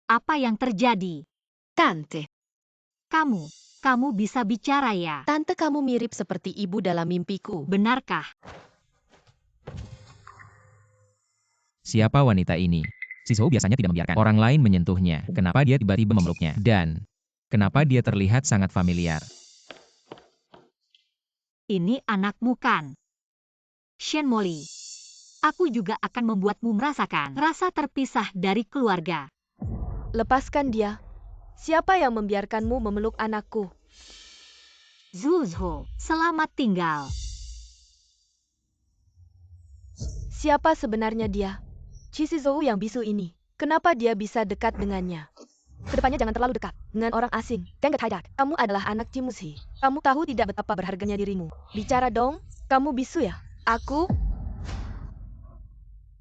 Apa yang terjadi? Tante, Kamu bisa bicara ya? tante kamu mirip seperti ibu dalam mimpiku. Benarkah? Siapa wanita ini? Shizou biasanya tidak membiarkan orang lain menyentuhnya. Kenapa dia tiba-tiba memeluknya? Dan kenapa dia terlihat sangat familiar? Ini anakmu kan? Shen Molly. Aku juga akan membuatmu merasakan rasa terpisah dari keluarga. Lepaskan dia. Siapa yang membiarkanmu memeluk anakku? Zuzho, selamat tinggal. Siapa sebenarnya dia? Shizou yang bisu ini. Kenapa dia bisa dekat dengannya? Kedepannya jangan terlalu dekat dengan orang asing. Denget Haidak, kamu adalah anak Cimuzi. Kamu tahu tidak betapa berharganya dirimu. Bicara dong, kamu bisu ya? Aku?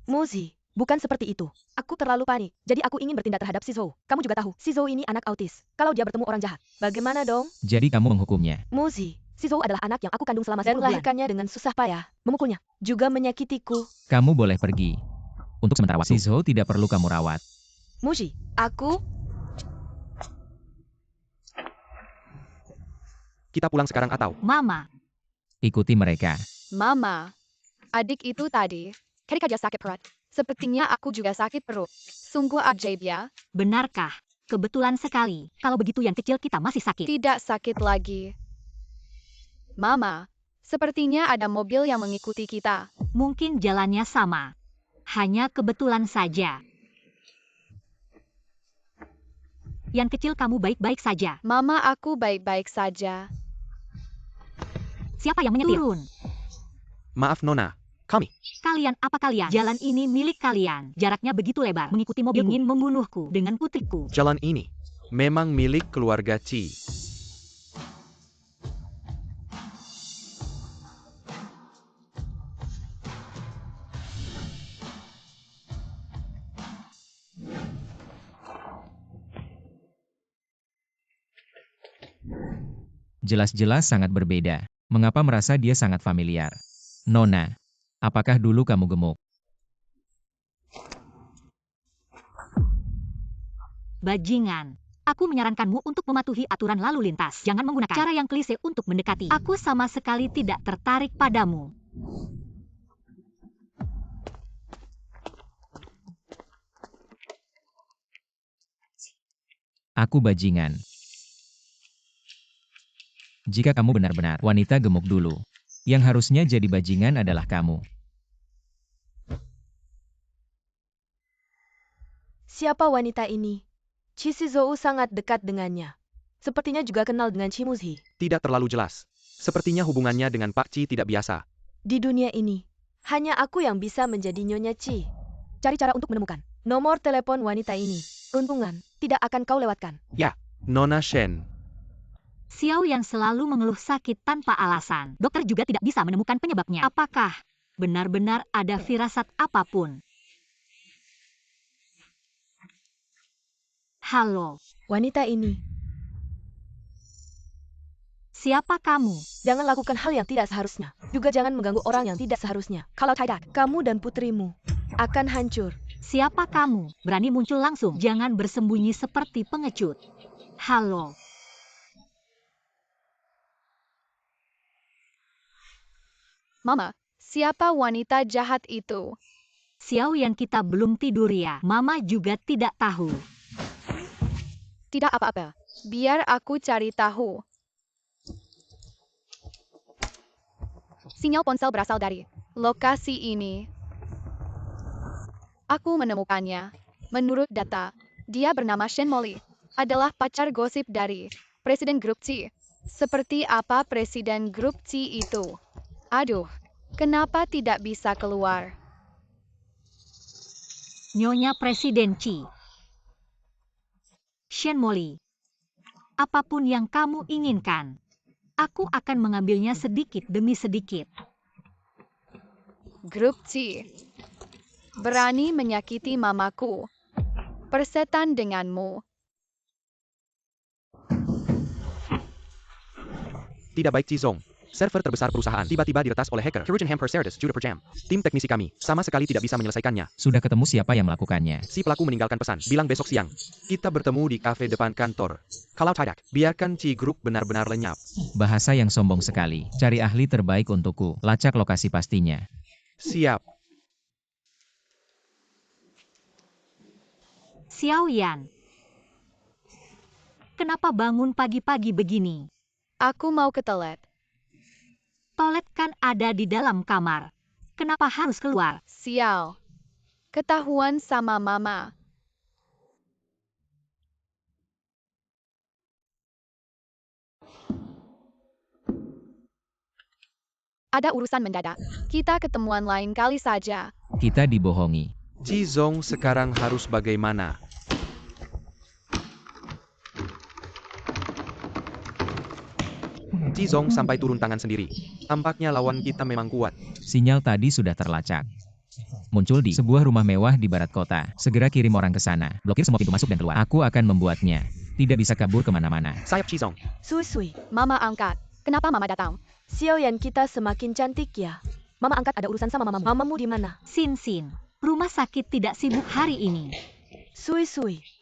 Muzi, bukan seperti itu. Aku terlalu panik, jadi aku ingin bertindak terhadap Shizou. Kamu juga tahu, Shizou ini anak autis. Kalau dia bertemu orang jahat, bagaimana dong? Jadi kamu menghukumnya. Muzi, Shizou adalah anak yang aku kandung selama 10 bulan. Dan melahirkannya dengan susah payah, memukulnya, juga menyakitiku. Kamu boleh pergi. Untuk sementara waktu. Shizou tidak perlu kamu rawat. Muji, aku? Kita pulang sekarang atau? Mama, Ikuti mereka. Mama, adik itu tadi, ketika dia sakit perut, sepertinya aku juga sakit perut. Sungguh ajaib ya, benarkah? Kebetulan sekali. Kalau begitu yang kecil kita masih sakit. tidak sakit lagi. Mama, sepertinya ada mobil yang mengikuti kita. Mungkin jalannya sama. Hanya kebetulan saja. Yang kecil kamu baik-baik saja. Mama, aku baik-baik saja. Siapa yang menyetir? Turun. Maaf Nona, kami. Apa kalian? Jalan ini milik kalian. Jaraknya begitu lebar. Mengikuti mobil ingin membunuhku dengan putriku. Jalan ini memang milik keluarga Ci. Jelas-jelas sangat berbeda. Mengapa merasa dia sangat familiar? Nona, apakah dulu kamu gemuk? Bajingan. Aku menyarankanmu untuk mematuhi aturan lalu lintas. Jangan menggunakan cara yang klise untuk mendekati. Aku sama sekali tidak tertarik padamu. Aku bajingan. Jika kamu benar-benar wanita gemuk dulu, yang harusnya jadi bajingan adalah kamu. Siapa wanita ini? Shizou sangat dekat dengannya. Sepertinya juga kenal dengan Cimuzi. Tidak terlalu jelas. Sepertinya hubungannya dengan Pak Ci tidak biasa. Di dunia ini, hanya aku yang bisa menjadi Nyonya Ci. Cari cara untuk menemukan nomor telepon wanita ini. Untungan, tidak akan kau lewatkan. Ya, Nona Shen. Xiao yang selalu mengeluh sakit tanpa alasan. Dokter juga tidak bisa menemukan penyebabnya. Apakah benar-benar ada firasat apapun? Halo, Wanita ini, siapa kamu? jangan lakukan hal yang tidak seharusnya. Juga jangan mengganggu orang yang tidak seharusnya. Kalau tidak, kamu dan putrimu akan hancur. Siapa kamu? Berani muncul langsung. Jangan bersembunyi seperti pengecut. Halo. Mama, siapa wanita jahat itu? Xiao yang kita belum tidur ya. Mama juga tidak tahu. Tidak apa-apa. Biar aku cari tahu. Sinyal ponsel berasal dari lokasi ini. Aku menemukannya. Menurut data, dia bernama Shen Molly. Adalah pacar gosip dari Presiden Grup C. Seperti apa Presiden Grup C itu? Aduh, kenapa tidak bisa keluar? Nyonya Presiden Ci. Shen Molly. Apapun yang kamu inginkan, aku akan mengambilnya sedikit demi sedikit. Grup C. Berani menyakiti mamaku. Persetan denganmu. Tidak baik Cizong. Server terbesar perusahaan tiba-tiba diretas oleh hacker. Kerugian hamper Certus juta per jam. Tim teknisi kami sama sekali tidak bisa menyelesaikannya. Sudah ketemu siapa yang melakukannya? Si pelaku meninggalkan pesan, bilang besok siang. Kita bertemu di kafe depan kantor. Kalau tidak, biarkan Ci Group benar-benar lenyap. Bahasa yang sombong sekali. Cari ahli terbaik untukku. Lacak lokasi pastinya. Siap. Xiao Yan. Kenapa bangun pagi-pagi begini? Aku mau ke toilet. Toilet kan ada di dalam kamar. Kenapa harus keluar? Sial. Ketahuan sama mama. Ada urusan mendadak. Kita ketemuan lain kali saja. Kita dibohongi. Ci Zong sekarang harus bagaimana? Ci Zong sampai turun tangan sendiri. Tampaknya lawan kita memang kuat. Sinyal tadi sudah terlacak. Muncul di sebuah rumah mewah di barat kota. Segera kirim orang ke sana. Blokir semua pintu masuk dan keluar. Aku akan membuatnya. Tidak bisa kabur kemana-mana. Sayap Ci Zong. Sui. Mama angkat. Kenapa mama datang? Xiao Yan kita semakin cantik ya. Mama angkat ada urusan sama mamamu. Mamamu di mana? Sin, rumah sakit tidak sibuk hari ini. Sui.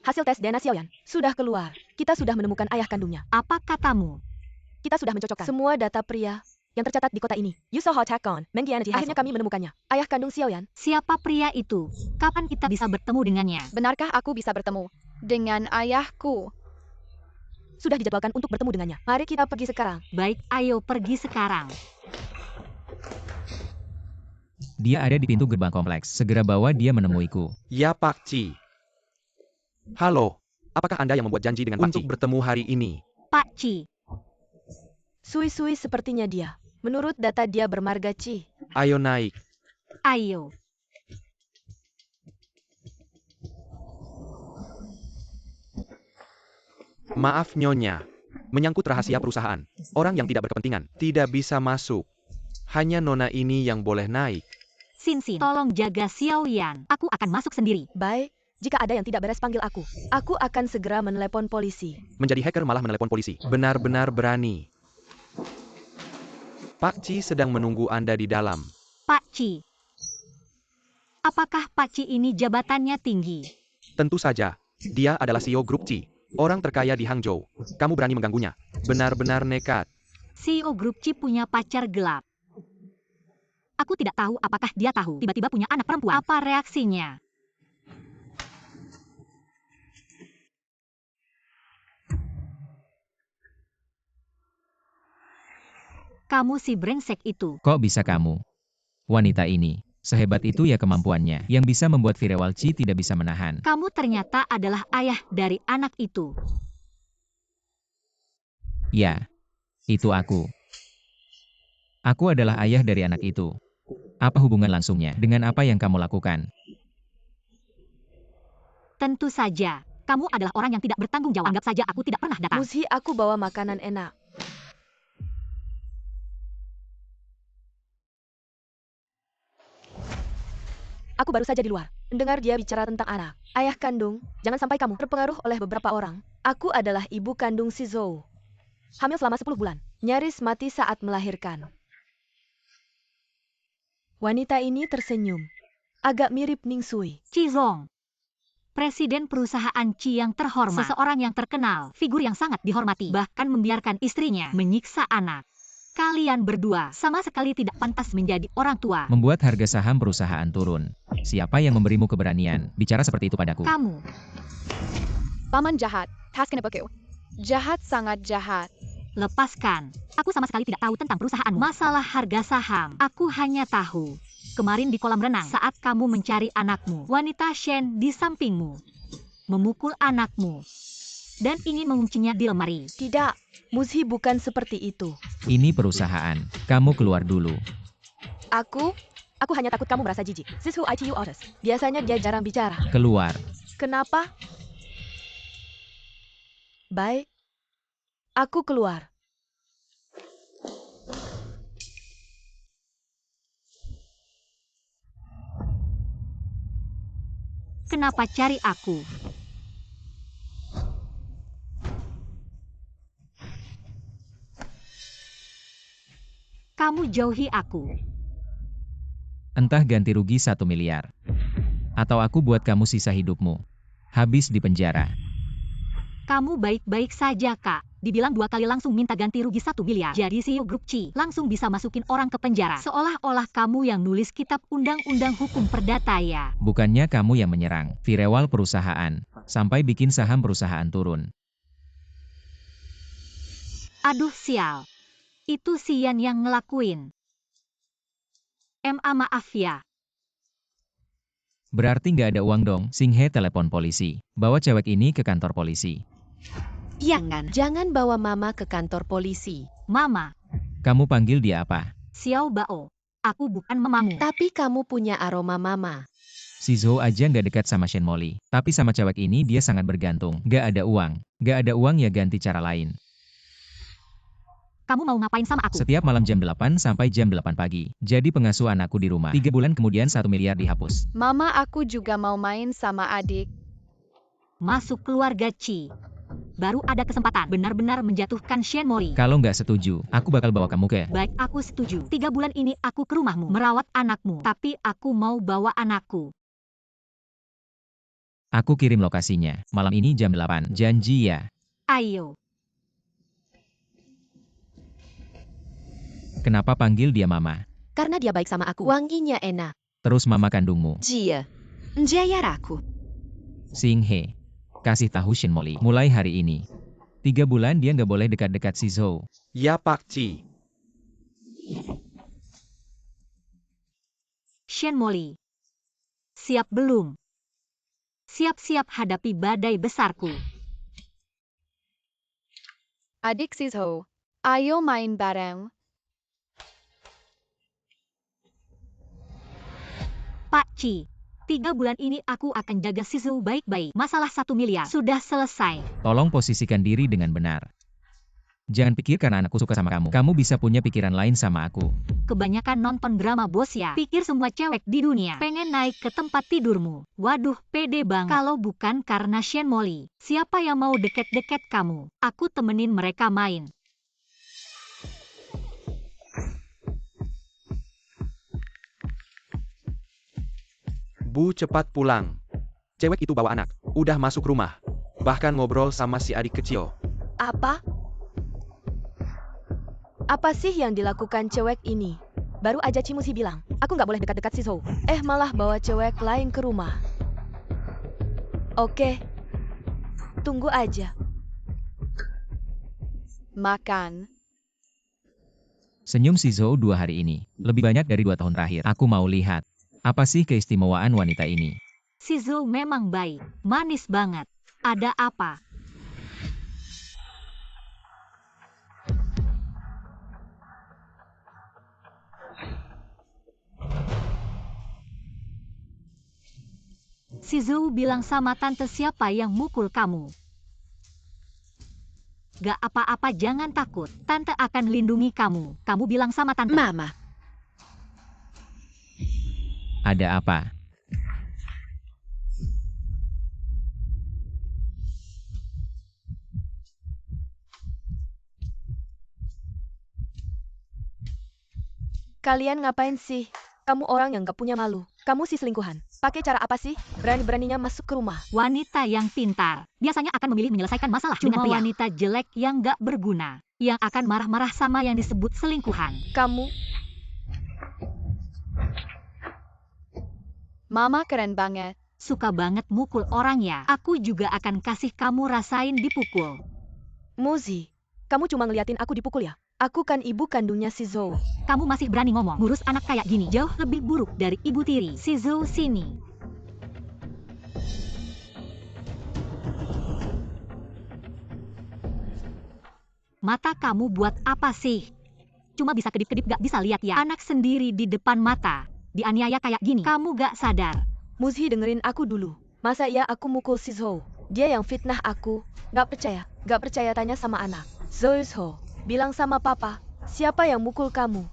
Hasil tes DNA Xiao Yan sudah keluar. Kita sudah menemukan ayah kandungnya. Apa katamu? Kita sudah mencocokkan semua data pria yang tercatat di kota ini. You saw how on Mengi Energy. Akhirnya kami menemukannya. Ayah kandung Xiao Yan. Siapa pria itu? Kapan kita bisa bertemu dengannya? Benarkah aku bisa bertemu dengan ayahku? Sudah dijadwalkan untuk bertemu dengannya. Mari kita pergi sekarang. Baik, ayo pergi sekarang. Dia ada di pintu gerbang kompleks. Segera bawa dia menemuiku. Ya Pak Ci. Halo. Apakah Anda yang membuat janji dengan Pak Ci untuk bertemu hari ini? Pak Ci. Sui sepertinya dia. Menurut data dia bermarga Ci. Ayo naik. Ayo. Maaf Nyonya. Menyangkut rahasia perusahaan. Orang yang tidak berkepentingan tidak bisa masuk. Hanya Nona ini yang boleh naik. Sin, tolong jaga Xiao Yan. Aku akan masuk sendiri. Baik. Jika ada yang tidak beres panggil aku. Aku akan segera menelepon polisi. Menjadi hacker malah menelepon polisi. Benar-benar berani. Pak Ci sedang menunggu Anda di dalam. Pak Ci. Apakah Pak Ci ini jabatannya tinggi? Tentu saja. Dia adalah CEO Grup Ci. Orang terkaya di Hangzhou. Kamu berani mengganggunya. Benar-benar nekat. CEO Grup Ci punya pacar gelap. Aku tidak tahu apakah dia tahu tiba-tiba punya anak perempuan. Apa reaksinya? Kamu si brengsek itu. Kok bisa kamu? Wanita ini. Sehebat itu ya kemampuannya. Yang bisa membuat Firewalci tidak bisa menahan. Kamu ternyata adalah ayah dari anak itu. Ya. Itu aku. Aku adalah ayah dari anak itu. Apa hubungan langsungnya dengan apa yang kamu lakukan? Tentu saja. Kamu adalah orang yang tidak bertanggung jawab. Anggap saja aku tidak pernah datang. Muzi, aku bawa makanan enak. Aku baru saja di luar. Mendengar dia bicara tentang anak. Ayah kandung, jangan sampai kamu terpengaruh oleh beberapa orang. Aku adalah ibu kandung si Zhou. Hamil selama 10 bulan. Nyaris mati saat melahirkan. Wanita ini tersenyum. Agak mirip Ning Sui. Ci Zong. Presiden perusahaan Ci yang terhormat. Seseorang yang terkenal. Figur yang sangat dihormati. Bahkan membiarkan istrinya menyiksa anak. Kalian berdua sama sekali tidak pantas menjadi orang tua. Membuat harga saham perusahaan turun. Siapa yang memberimu keberanian bicara seperti itu padaku? Kamu. Paman jahat. Haskenepaku. Jahat, sangat jahat. Lepaskan. Aku sama sekali tidak tahu tentang perusahaanmu. Masalah harga saham. Aku hanya tahu. Kemarin di kolam renang saat kamu mencari anakmu. Wanita Shen di sampingmu. Memukul anakmu. Dan ingin menguncinya di lemari. Tidak. Muzi bukan seperti itu. Ini perusahaan. Kamu keluar dulu. Aku hanya takut kamu merasa jijik. This who ITU orders. Biasanya dia jarang bicara. Keluar. Kenapa? Baik. Aku keluar. Kenapa cari aku? Kamu jauhi aku. Entah ganti rugi 1 miliar. Atau aku buat kamu sisa hidupmu. Habis di penjara. Kamu baik-baik saja, Kak. Dibilang 2 kali langsung minta ganti rugi 1 miliar. Jadi CEO Grup C langsung bisa masukin orang ke penjara. Seolah-olah kamu yang nulis kitab undang-undang hukum perdata ya. Bukannya kamu yang menyerang firewall perusahaan. Sampai bikin saham perusahaan turun. Aduh sial. Itu si Yan yang ngelakuin. Maaf ya. Berarti nggak ada uang dong. Singhe telepon polisi. Bawa cewek ini ke kantor polisi. Jangan bawa mama ke kantor polisi. Mama, Kamu panggil dia apa? Xiao Bao. Aku bukan mamamu. Tapi kamu punya aroma mama. Si Zhou aja nggak dekat sama Shen Molly. Tapi sama cewek ini dia sangat bergantung. Nggak ada uang. Nggak ada uang ya ganti cara lain. Kamu mau ngapain sama aku? Setiap malam jam 8 sampai jam 8 pagi. Jadi pengasuh anakku di rumah. 3 bulan kemudian 1 miliar dihapus. Mama aku juga mau main sama adik. Masuk keluarga Ci. Baru ada kesempatan benar-benar menjatuhkan Shen Molly. Kalau nggak setuju, aku bakal bawa kamu ke... Baik, aku setuju. 3 bulan ini aku ke rumahmu merawat anakmu. Tapi aku mau bawa anakku. Aku kirim lokasinya. Malam ini jam 8. Janji ya. Ayo. Kenapa panggil dia mama? Karena dia baik sama aku. Wanginya enak. Terus mama kandungmu. Jia. Jayaraku. Singhe. Kasih tahu Shen Molly. Mulai hari ini. 3 bulan dia nggak boleh dekat-dekat si Zhou. Ya Pak Ci. Shen Molly. Siap belum? Siap-siap hadapi badai besarku. Adik Sizho, ayo main bareng. Pak Ci. 3 bulan ini aku akan jaga Sisu baik-baik. Masalah 1 miliar sudah selesai. Tolong posisikan diri dengan benar. Jangan pikir karena anakku suka sama kamu. Kamu bisa punya pikiran lain sama aku. Kebanyakan nonton drama bos ya. Pikir semua cewek di dunia pengen naik ke tempat tidurmu. Waduh, pede banget. Kalau bukan karena Shen Molly, siapa yang mau deket-deket kamu? Aku temenin mereka main. Bu cepat pulang. Cewek itu bawa anak. Udah masuk rumah. Bahkan ngobrol sama si adik kecil. Apa? Apa sih yang dilakukan cewek ini? Baru aja Cimusi bilang, aku nggak boleh dekat-dekat si Zhou. Malah bawa cewek lain ke rumah. Oke. Tunggu aja. Makan. Senyum si Zhou 2 hari ini. Lebih banyak dari 2 tahun terakhir. Aku mau lihat. Apa sih keistimewaan wanita ini? Si Zhou memang baik. Manis banget. Ada apa? Si Zhou bilang sama tante siapa yang mukul kamu. Gak apa-apa, jangan takut. Tante akan lindungi kamu. Kamu bilang sama tante. Mama. Ada apa? Kalian ngapain sih? Kamu orang yang gak punya malu. Kamu si selingkuhan. Pakai cara apa sih? Berani-beraninya masuk ke rumah. Wanita yang pintar biasanya akan memilih menyelesaikan masalah dengan pria. Wanita jelek yang gak berguna, yang akan marah-marah sama yang disebut selingkuhan. Kamu, Mama keren banget. Suka banget mukul orang ya. Aku juga akan kasih kamu rasain dipukul. Muzi, kamu cuma ngeliatin aku dipukul ya? Aku kan ibu kandungnya si Zhou. Kamu masih berani ngomong, ngurus anak kayak gini. Jauh lebih buruk dari ibu tiri. Si Zhou sini. Mata kamu buat apa sih? Cuma bisa kedip-kedip gak bisa lihat ya. Anak sendiri di depan mata. Dianiaya kayak gini. Kamu gak sadar. Muzi dengerin aku dulu. Masa iya aku mukul si Zhou? Dia yang fitnah aku. Gak percaya? Gak percaya tanya sama anak. Zhou, bilang sama papa. Siapa yang mukul kamu?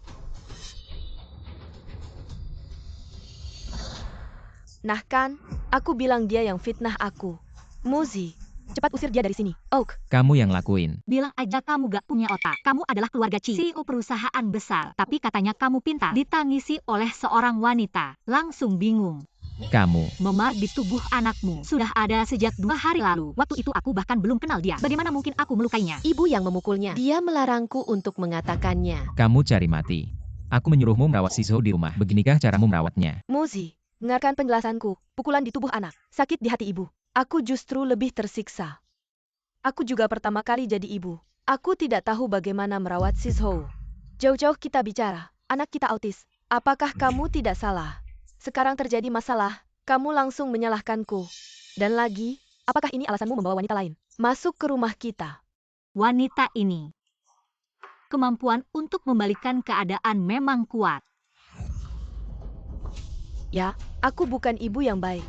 Nah kan, aku bilang dia yang fitnah aku. Muzi, Cepat usir dia dari sini. Oak, Kamu yang lakuin. Bilang aja kamu gak punya otak. Kamu adalah keluarga Chi, CEO perusahaan besar. Tapi katanya kamu pintar. Ditangisi oleh seorang wanita. Langsung bingung. Kamu. Memar di tubuh anakmu sudah ada sejak 2 hari lalu. Waktu itu aku bahkan belum kenal dia. Bagaimana mungkin aku melukainya? Ibu yang memukulnya. Dia melarangku untuk mengatakannya. Kamu cari mati. Aku menyuruhmu merawat Shizuo di rumah. Beginikah caramu merawatnya? Muzi, dengarkan penjelasanku. Pukulan di tubuh anak, sakit di hati ibu. Aku justru lebih tersiksa. Aku juga pertama kali jadi ibu. Aku tidak tahu bagaimana merawat Shizuo. Jauh-jauh kita bicara. Anak kita autis. Apakah kamu tidak salah? Sekarang terjadi masalah, kamu langsung menyalahkanku. Dan lagi, apakah ini alasanmu membawa wanita lain masuk ke rumah kita? Wanita ini. Kemampuan untuk membalikkan keadaan memang kuat. Ya, aku bukan ibu yang baik.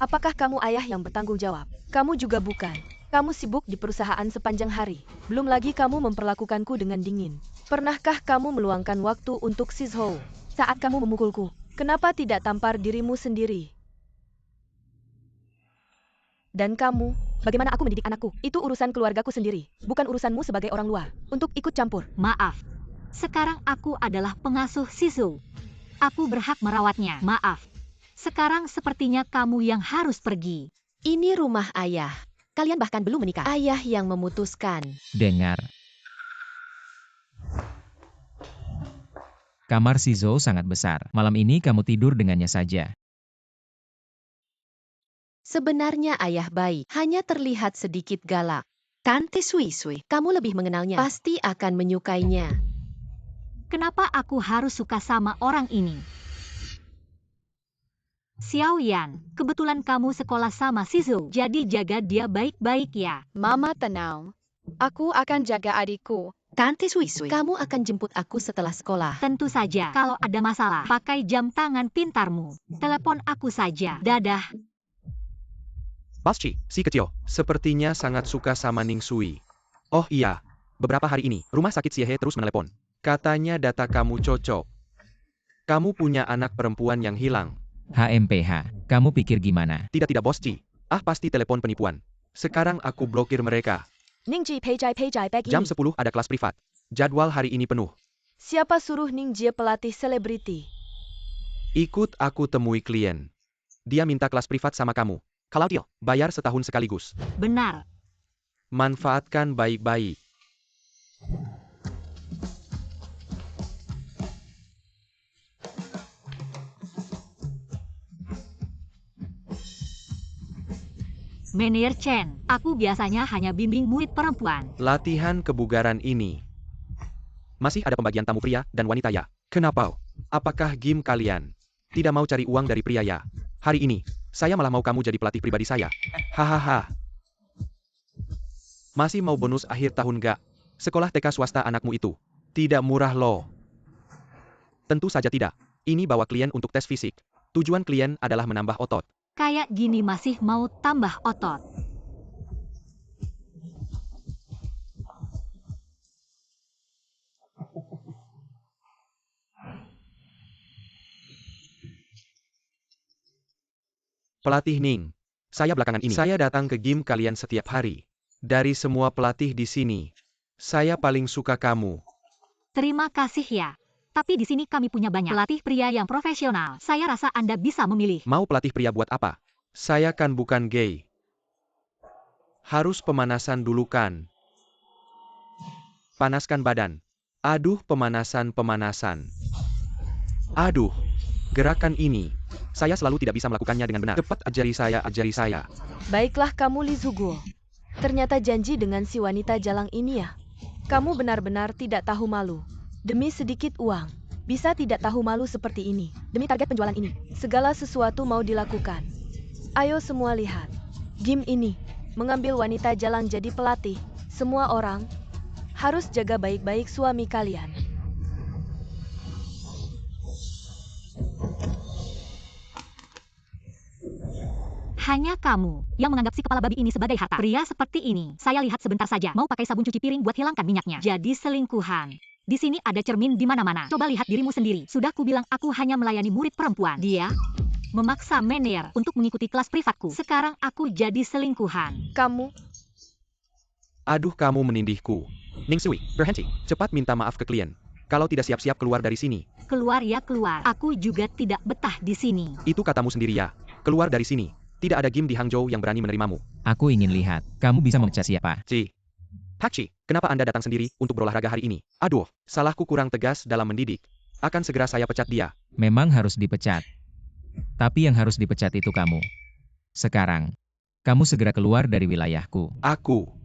Apakah kamu ayah yang bertanggung jawab? Kamu juga bukan. Kamu sibuk di perusahaan sepanjang hari. Belum lagi kamu memperlakukanku dengan dingin. Pernahkah kamu meluangkan waktu untuk Shizuo saat kamu memukulku? Kenapa tidak tampar dirimu sendiri? Dan kamu, bagaimana aku mendidik anakku? Itu urusan keluargaku sendiri, bukan urusanmu sebagai orang luar untuk ikut campur. Maaf. Sekarang aku adalah pengasuh Shizuo. Aku berhak merawatnya. Maaf. Sekarang sepertinya kamu yang harus pergi. Ini rumah ayah. Kalian bahkan belum menikah. Ayah yang memutuskan. Dengar. Kamar Shizuo sangat besar. Malam ini kamu tidur dengannya saja. Sebenarnya ayah baik, hanya terlihat sedikit galak. Tante Sui Sui, kamu lebih mengenalnya. Pasti akan menyukainya. Kenapa aku harus suka sama orang ini? Xiao Yan, kebetulan kamu sekolah sama Shizuo, jadi jaga dia baik-baik ya. Mama tenang. Aku akan jaga adikku. Tante Sui Sui, kamu akan jemput aku setelah sekolah. Tentu saja, kalau ada masalah, pakai jam tangan pintarmu. Telepon aku saja. Dadah. Baschi, si kecil, sepertinya sangat suka sama Ning Sui. Oh iya, beberapa hari ini, rumah sakit Xiehe terus menelepon. Katanya data kamu cocok. Kamu punya anak perempuan yang hilang. HMPH, kamu pikir gimana? Tidak Boschi. Ah pasti telepon penipuan. Sekarang aku blokir mereka. Ningji Peijai Bagi. Jam 10 ada kelas privat. Jadwal hari ini penuh. Siapa suruh Ningjie pelatih selebriti? Ikut aku temui klien. Dia minta kelas privat sama kamu. Kalau deal, bayar setahun sekaligus. Benar. Manfaatkan baik-baik. Manajer Chen, aku biasanya hanya bimbing murid perempuan. Latihan kebugaran ini. Masih ada pembagian tamu pria dan wanita ya? Kenapa? Apakah game kalian tidak mau cari uang dari pria ya? Hari ini, saya malah mau kamu jadi pelatih pribadi saya. Hahaha. Masih mau bonus akhir tahun gak? Sekolah TK swasta anakmu itu tidak murah loh. Tentu saja tidak. Ini bawa klien untuk tes fisik. Tujuan klien adalah menambah otot. Kayak gini masih mau tambah otot. Pelatih Ning. Saya belakangan ini. Saya datang ke gym kalian setiap hari. Dari semua pelatih di sini, saya paling suka kamu. Terima kasih ya. Tapi di sini kami punya banyak pelatih pria yang profesional. Saya rasa Anda bisa memilih. Mau pelatih pria buat apa? Saya kan bukan gay. Harus pemanasan dulu kan? Panaskan badan. Aduh, pemanasan. Aduh, gerakan ini. Saya selalu tidak bisa melakukannya dengan benar. Cepat ajari saya. Baiklah kamu Li Zuguo. Ternyata janji dengan si wanita jalang ini ya. Kamu benar-benar tidak tahu malu. Demi sedikit uang, bisa tidak tahu malu seperti ini. Demi target penjualan ini, segala sesuatu mau dilakukan. Ayo semua lihat. Game ini, mengambil wanita jalang jadi pelatih. Semua orang harus jaga baik-baik suami kalian. Hanya kamu yang menganggap si kepala babi ini sebagai harta. Pria seperti ini, saya lihat sebentar saja mau pakai sabun cuci piring buat hilangkan minyaknya. Jadi selingkuhan. Di sini ada cermin di mana-mana. Coba lihat dirimu sendiri. Sudah kubilang aku hanya melayani murid perempuan. Dia memaksa manajer untuk mengikuti kelas privatku. Sekarang aku jadi selingkuhan. Kamu Aduh, kamu menindihku. Ning Sui, berhenti. Cepat minta maaf ke klien. Kalau tidak siap-siap keluar dari sini. Keluar ya keluar. Aku juga tidak betah di sini. Itu katamu sendiri ya. Keluar dari sini. Tidak ada Gim di Hangzhou yang berani menerimamu. Aku ingin lihat, kamu bisa memecat siapa? Ci. Hakchi, kenapa Anda datang sendiri untuk berolahraga hari ini? Aduh, salahku kurang tegas dalam mendidik. Akan segera saya pecat dia. Memang harus dipecat. Tapi yang harus dipecat itu kamu. Sekarang, kamu segera keluar dari wilayahku. Aku.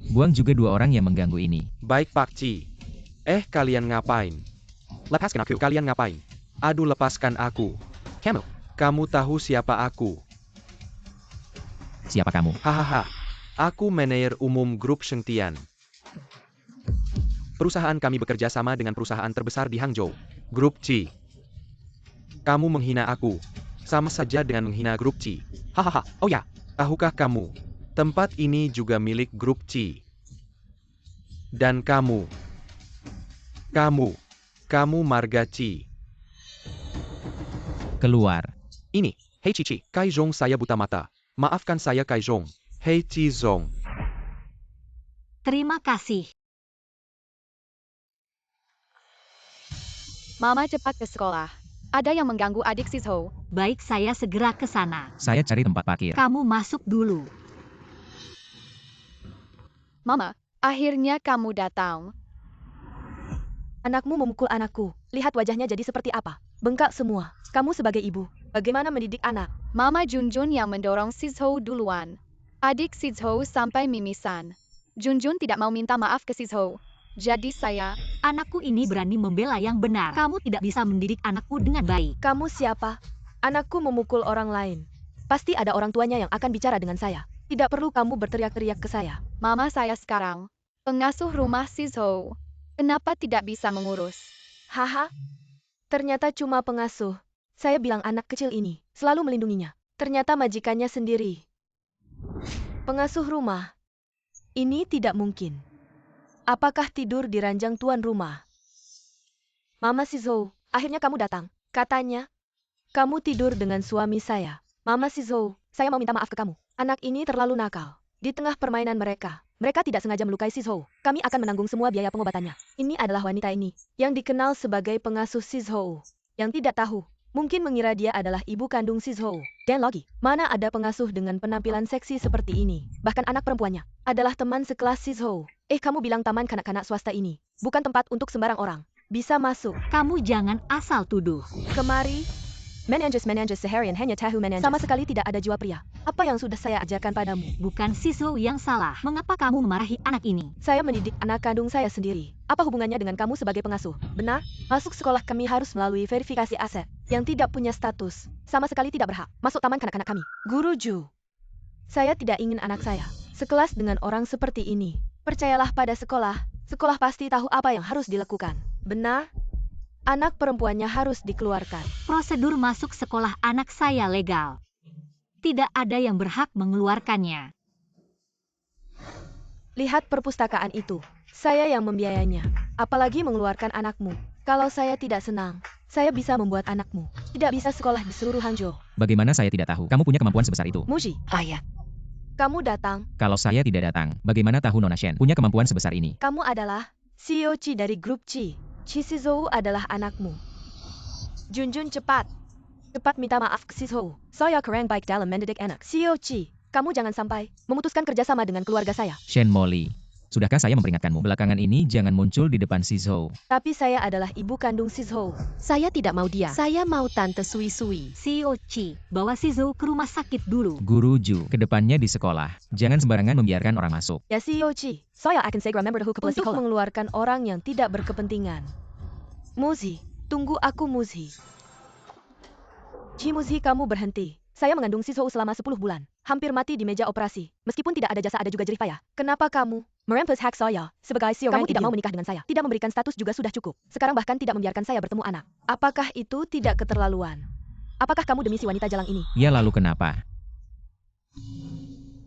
Buang juga 2 orang yang mengganggu ini. Baik Pak Ci. Kalian ngapain? Lepaskan aku. Kalian ngapain? Aduh, lepaskan aku. Kamu tahu siapa aku? Siapa kamu? Hahaha. Aku manajer umum grup Shengtian. Perusahaan kami bekerja sama dengan perusahaan terbesar di Hangzhou. Grup Ci. Kamu menghina aku. Sama saja dengan menghina grup Ci. Hahaha. Oh ya, tahukah kamu? Tempat ini juga milik grup Ci. Dan kamu marga Ci. Keluar. Ini, hei Cici, Kai Zhong, saya buta mata. Maafkan saya Kai Zhong. Hei Ci Zhong. Terima kasih. Mama cepat ke sekolah. Ada yang mengganggu adik Sizhou. Baik, saya segera ke sana. Saya cari tempat parkir. Kamu masuk dulu. Mama, akhirnya kamu datang. Anakmu memukul anakku. Lihat wajahnya jadi seperti apa. Bengkak semua. Kamu sebagai ibu, bagaimana mendidik anak? Mama Junjun yang mendorong Sizhou duluan. Adik Sizhou sampai mimisan. Junjun tidak mau minta maaf ke Sizhou. Jadi saya, Anakku ini berani membela yang benar. Kamu tidak bisa mendidik anakku dengan baik. Kamu siapa? Anakku memukul orang lain. Pasti ada orang tuanya yang akan bicara dengan saya. Tidak perlu kamu berteriak-teriak ke saya. mama saya sekarang, pengasuh rumah Sizhou. Kenapa tidak bisa mengurus? Haha. Ternyata cuma pengasuh. Saya bilang anak kecil ini, selalu melindunginya. Ternyata majikannya sendiri. Pengasuh rumah. Ini tidak mungkin. Apakah tidur di ranjang tuan rumah? Mama Sizhou, akhirnya kamu datang. Katanya, kamu tidur dengan suami saya. Mama Sizhou, saya mau minta maaf ke kamu. Anak ini terlalu nakal. Di tengah permainan mereka tidak sengaja melukai Sizhou. Kami akan menanggung semua biaya pengobatannya. Ini adalah wanita ini, yang dikenal sebagai pengasuh Sizhou. Yang tidak tahu, mungkin mengira dia adalah ibu kandung Sizhou. Dan lagi, mana ada pengasuh dengan penampilan seksi seperti ini. Bahkan anak perempuannya adalah teman sekelas Sizhou. Kamu bilang taman kanak-kanak swasta ini bukan tempat untuk sembarang orang. Bisa masuk. Kamu jangan asal tuduh. Kemari. Menanges seharian hanya tahu menanges. Sama sekali tidak ada jiwa pria. Apa yang sudah saya ajarkan padamu? Bukan Sizhou yang salah. Mengapa kamu memarahi anak ini? Saya mendidik anak kandung saya sendiri. Apa hubungannya dengan kamu sebagai pengasuh? Benar? Masuk sekolah kami harus melalui verifikasi aset. Yang tidak punya status, sama sekali tidak berhak masuk taman kanak-kanak kami. Guru Ju, saya tidak ingin anak saya sekelas dengan orang seperti ini. Percayalah pada sekolah. Sekolah pasti tahu apa yang harus dilakukan. Benar? Anak perempuannya harus dikeluarkan. Prosedur masuk sekolah anak saya legal. Tidak ada yang berhak mengeluarkannya. Lihat perpustakaan itu. Saya yang membiayainya. Apalagi mengeluarkan anakmu. Kalau saya tidak senang, saya bisa membuat anakmu tidak bisa sekolah di seluruh Hangzhou. Bagaimana saya tidak tahu? Kamu punya kemampuan sebesar itu. Muji, Ayah, kamu datang. Kalau saya tidak datang, bagaimana tahu Nona Shen punya kemampuan sebesar ini? Kamu adalah CEO Ci dari grup Ci. Ci Sizhou adalah anakmu. Junjun cepat. Cepat minta maaf ke Sizhou. Saya kurang baik dalam mendidik anak. CEO Ci, kamu jangan sampai memutuskan kerjasama dengan keluarga saya. Shen Molly, sudahkah saya memperingatkanmu? Belakangan ini jangan muncul di depan Sizhou. Tapi saya adalah ibu kandung Sizhou. saya tidak mau dia. Saya mau Tante Sui Sui. CEO Ci, bawa Sizhou ke rumah sakit dulu. Guru Ju, kedepannya di sekolah, jangan sembarangan membiarkan orang masuk. Ya CEO Ci, saya akan segera memberitahu kepala Untuk sekolah mengeluarkan orang yang tidak berkepentingan. Muzi, tunggu aku Muzi. Ci Muzi, kamu berhenti. Saya mengandung Sizhou selama 10 bulan. Hampir mati di meja operasi. Meskipun tidak ada jasa, ada juga jerih payah. Kenapa kamu merempes hak saya sebagai CEO? Kamu tidak mau menikah dengan saya. Tidak memberikan status juga sudah cukup. Sekarang bahkan tidak membiarkan saya bertemu anak. Apakah itu tidak keterlaluan? Apakah kamu demi si wanita jalang ini? Ya lalu kenapa?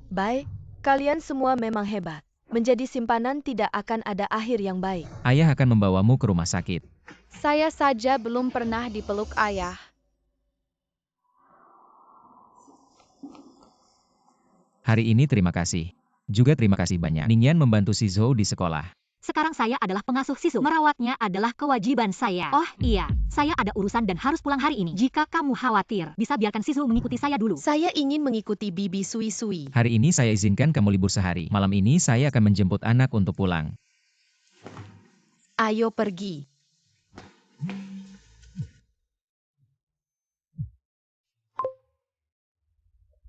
Baik, kalian semua memang hebat. Menjadi simpanan tidak akan ada akhir yang baik. Ayah akan membawamu ke rumah sakit. Saya saja belum pernah dipeluk ayah. Hari ini terima kasih. Juga terima kasih banyak. Ningyan membantu si Zhou di sekolah. Sekarang saya adalah pengasuh Sisu. Merawatnya adalah kewajiban saya. Oh iya, saya ada urusan dan harus pulang hari ini. Jika kamu khawatir, bisa biarkan Sisu mengikuti saya dulu. Saya ingin mengikuti Bibi Sui Sui. Hari ini saya izinkan kamu libur sehari. Malam ini saya akan menjemput anak untuk pulang. Ayo pergi.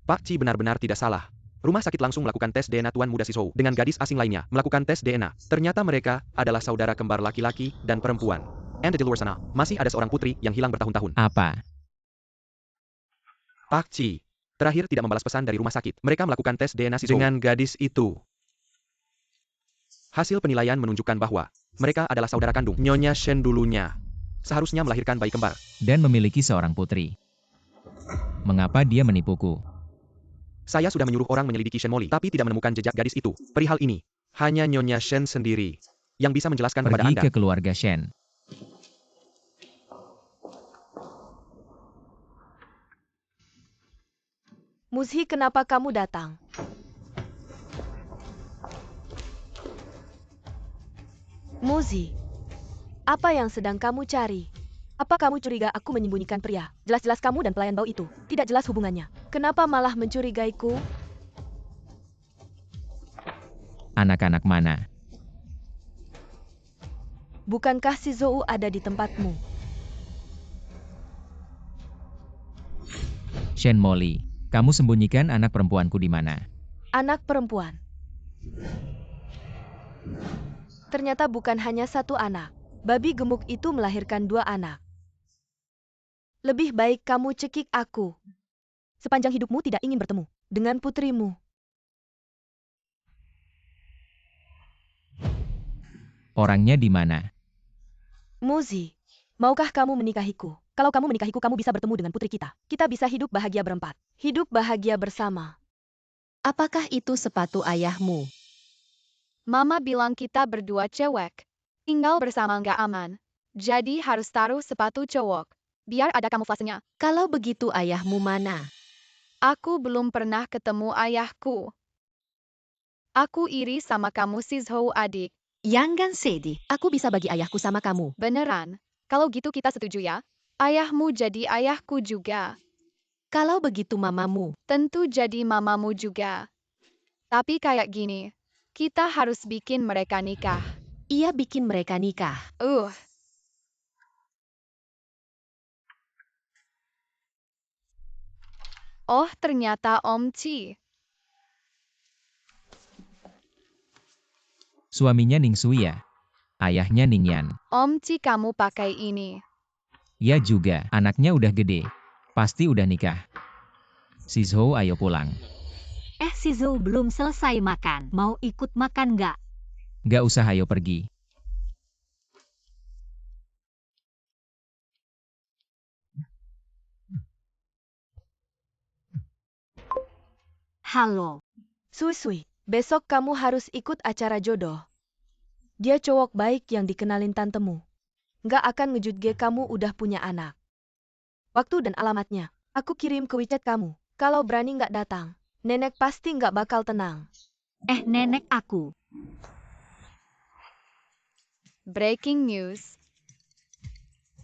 Pak Ci benar-benar tidak salah. Rumah sakit langsung melakukan tes DNA tuan muda Sisou dengan gadis asing lainnya melakukan tes DNA. Ternyata mereka adalah saudara kembar laki-laki dan perempuan. And di luar sana, masih ada seorang putri yang hilang bertahun-tahun. Apa? Pak Ci terakhir tidak membalas pesan dari rumah sakit. Mereka melakukan tes DNA Sisou dengan gadis itu. Hasil penilaian menunjukkan bahwa mereka adalah saudara kandung. Nyonya Shen dulunya seharusnya melahirkan bayi kembar. Dan memiliki seorang putri. Mengapa dia menipuku? Saya sudah menyuruh orang menyelidiki Shen Moli, tapi tidak menemukan jejak gadis itu. Perihal ini, hanya Nyonya Shen sendiri yang bisa menjelaskan kepada Pergi Anda. ke keluarga Shen. Muzhi, kenapa kamu datang? Muzhi, apa yang sedang kamu cari? Apa kamu curiga aku menyembunyikan pria? Jelas-jelas kamu dan pelayan bau itu tidak jelas hubungannya. Kenapa malah mencurigaiku? Anak-anak mana? Bukankah si Zhou ada di tempatmu? Shen Moli, kamu sembunyikan anak perempuanku di mana? Anak perempuan. Ternyata bukan hanya satu anak. Babi gemuk itu melahirkan 2 anak. Lebih baik kamu cekik aku. Sepanjang hidupmu tidak ingin bertemu dengan putrimu. Orangnya di mana? Muzhi, maukah kamu menikahiku? Kalau kamu menikahiku, kamu bisa bertemu dengan putri kita. Kita bisa hidup bahagia berempat. Hidup bahagia bersama. Apakah itu sepatu ayahmu? Mama bilang kita berdua cewek. Tinggal bersama nggak aman. Jadi harus taruh sepatu cowok. Biar ada kamuflasenya. Kalau begitu ayahmu mana? Aku belum pernah ketemu ayahku. Aku iri sama kamu si Zhou adik. Jangan sedih. Aku bisa bagi ayahku sama kamu. Beneran. Kalau gitu kita setuju ya? Ayahmu jadi ayahku juga. Kalau begitu mamamu. Tentu jadi mamamu juga. Tapi kayak gini. Kita harus bikin mereka nikah. Ia bikin mereka nikah. Oh, ternyata Om Ci. Suaminya Ning Sui ya? Ayahnya Ningyan. Om Ci, kamu pakai ini. Ya juga, anaknya udah gede. Pasti udah nikah. Si Zhou ayo pulang. Si Zhou belum selesai makan. Mau ikut makan nggak? Gak usah ayo pergi. Halo. Sui, besok kamu harus ikut acara jodoh. Dia cowok baik yang dikenalin tantemu. Nggak akan ngejudge kamu udah punya anak. Waktu dan alamatnya, aku kirim ke WeChat kamu. Kalau berani nggak datang, nenek pasti nggak bakal tenang. Nenek aku. Breaking news.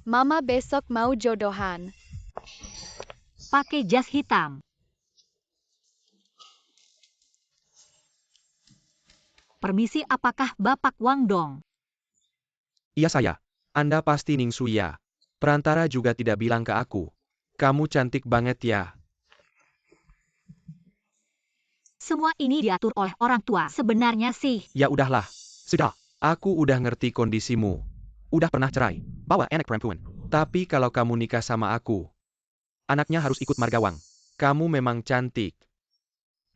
Mama besok mau jodohan. Pakai jas hitam. Permisi, apakah Bapak Wang Dong? Iya saya. Anda pasti Ning Sui ya. Perantara juga tidak bilang ke aku. Kamu cantik banget ya. Semua ini diatur oleh orang tua. Sebenarnya sih. Ya udahlah. Sudah. Aku udah ngerti kondisimu. Udah pernah cerai. Bawa anak perempuan. Tapi kalau kamu nikah sama aku, anaknya harus ikut margawang. Kamu memang cantik.